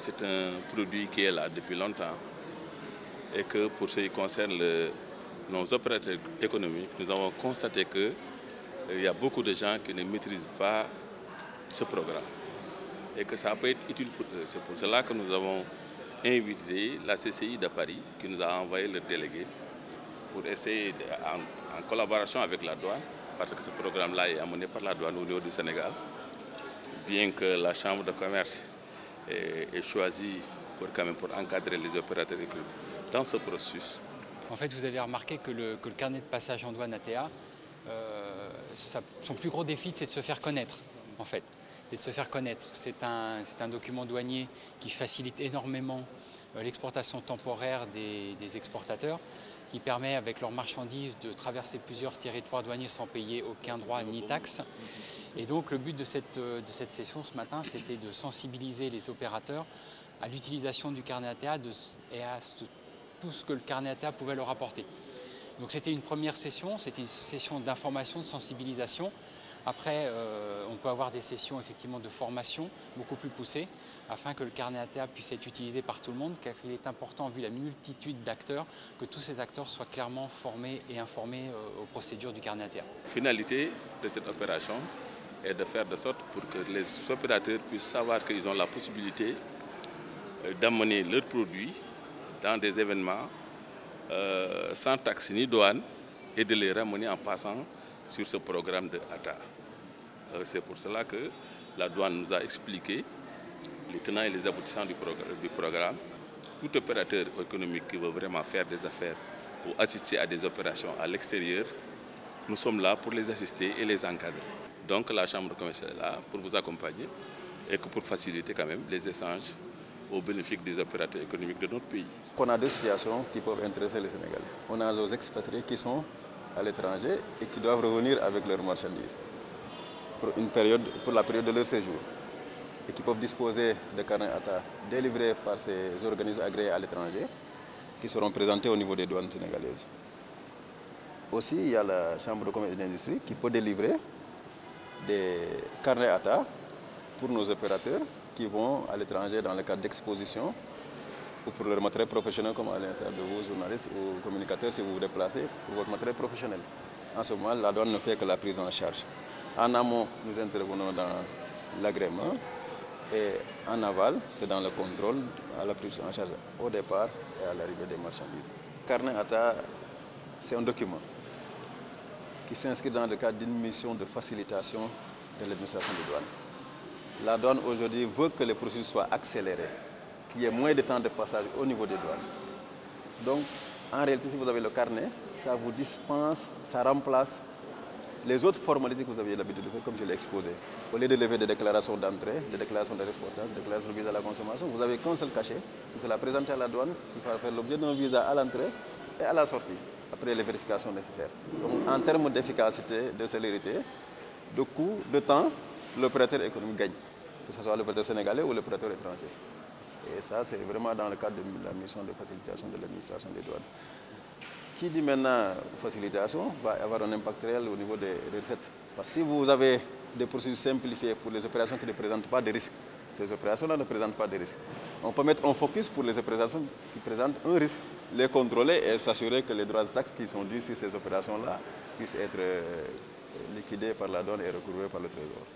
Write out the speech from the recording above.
C'est un produit qui est là depuis longtemps et que pour ce qui concerne nos opérateurs économiques, nous avons constaté qu'il y a beaucoup de gens qui ne maîtrisent pas ce programme et que ça peut être utile pour eux. C'est pour cela que nous avons invité la CCI de Paris qui nous a envoyé le délégué pour essayer, en collaboration avec la douane, parce que ce programme-là est amené par la douane au niveau du Sénégal, bien que la Chambre de commerce ait choisi pour encadrer les opérateurs économiques dans ce processus. En fait, vous avez remarqué que le carnet de passage en douane ATA, son plus gros défi, c'est de se faire connaître, en fait. Et de se faire connaître. C'est un document douanier qui facilite énormément l'exportation temporaire des exportateurs, qui permet avec leurs marchandises de traverser plusieurs territoires douaniers sans payer aucun droit ni taxe. Et donc le but de cette session ce matin, c'était de sensibiliser les opérateurs à l'utilisation du carnet ATA et à tout ce que le carnet ATA pouvait leur apporter. Donc c'était une première session, c'était une session d'information, de sensibilisation. Après, on peut avoir des sessions effectivement de formation beaucoup plus poussées afin que le carnet ATA puisse être utilisé par tout le monde, car il est important, vu la multitude d'acteurs, que tous ces acteurs soient clairement formés et informés aux procédures du carnet ATA. La finalité de cette opération est de faire de sorte pour que les opérateurs puissent savoir qu'ils ont la possibilité d'amener leurs produits dans des événements sans taxe ni douane et de les ramener en passant sur ce programme de ATA. C'est pour cela que la douane nous a expliqué les tenants et les aboutissants du programme. Tout opérateur économique qui veut vraiment faire des affaires ou assister à des opérations à l'extérieur, nous sommes là pour les assister et les encadrer. Donc la Chambre de commerce est là pour vous accompagner et pour faciliter quand même les échanges au bénéfice des opérateurs économiques de notre pays. On a deux situations qui peuvent intéresser les Sénégalais. On a nos expatriés qui sont à l'étranger et qui doivent revenir avec leurs marchandises pour la période de leur séjour et qui peuvent disposer de carnets ATA délivrés par ces organismes agréés à l'étranger qui seront présentés au niveau des douanes sénégalaises. Aussi, il y a la Chambre de commerce et d'industrie qui peut délivrer des carnets ATA pour nos opérateurs qui vont à l'étranger dans le cadre d'exposition ou pour leur matériel professionnel, comme à l'instar de vous, journalistes ou communicateurs, si vous vous déplacez pour votre matériel professionnel. En ce moment, la douane ne fait que la prise en charge. En amont, nous intervenons dans l'agrément et en aval, c'est dans le contrôle, à la prise en charge au départ et à l'arrivée des marchandises. Carnet ATA, c'est un document qui s'inscrit dans le cadre d'une mission de facilitation de l'administration des douanes. La douane aujourd'hui veut que les processus soient accélérés, qu'il y ait moins de temps de passage au niveau des douanes. Donc, en réalité, si vous avez le carnet, ça vous dispense, ça remplace les autres formalités que vous aviez l'habitude de faire, comme je l'ai exposé. Au lieu de lever des déclarations d'entrée, des déclarations de l'exportation, des déclarations de visa à la consommation, vous avez qu'un seul cachet, vous allez présenter à la douane, qui va faire l'objet d'un visa à l'entrée et à la sortie, après les vérifications nécessaires. Donc, en termes d'efficacité, de célérité, de coût, de temps, l'opérateur économique gagne, que ce soit l'opérateur sénégalais ou l'opérateur étranger. Et ça, c'est vraiment dans le cadre de la mission de facilitation de l'administration des douanes. Qui dit maintenant facilitation va avoir un impact réel au niveau des recettes. Parce que si vous avez des processus simplifiés pour les opérations qui ne présentent pas de risques, ces opérations-là ne présentent pas de risques. On peut mettre un focus pour les opérations qui présentent un risque, les contrôler et s'assurer que les droits de taxe qui sont dus sur ces opérations-là puissent être liquidés par la douane et recouvrés par le Trésor.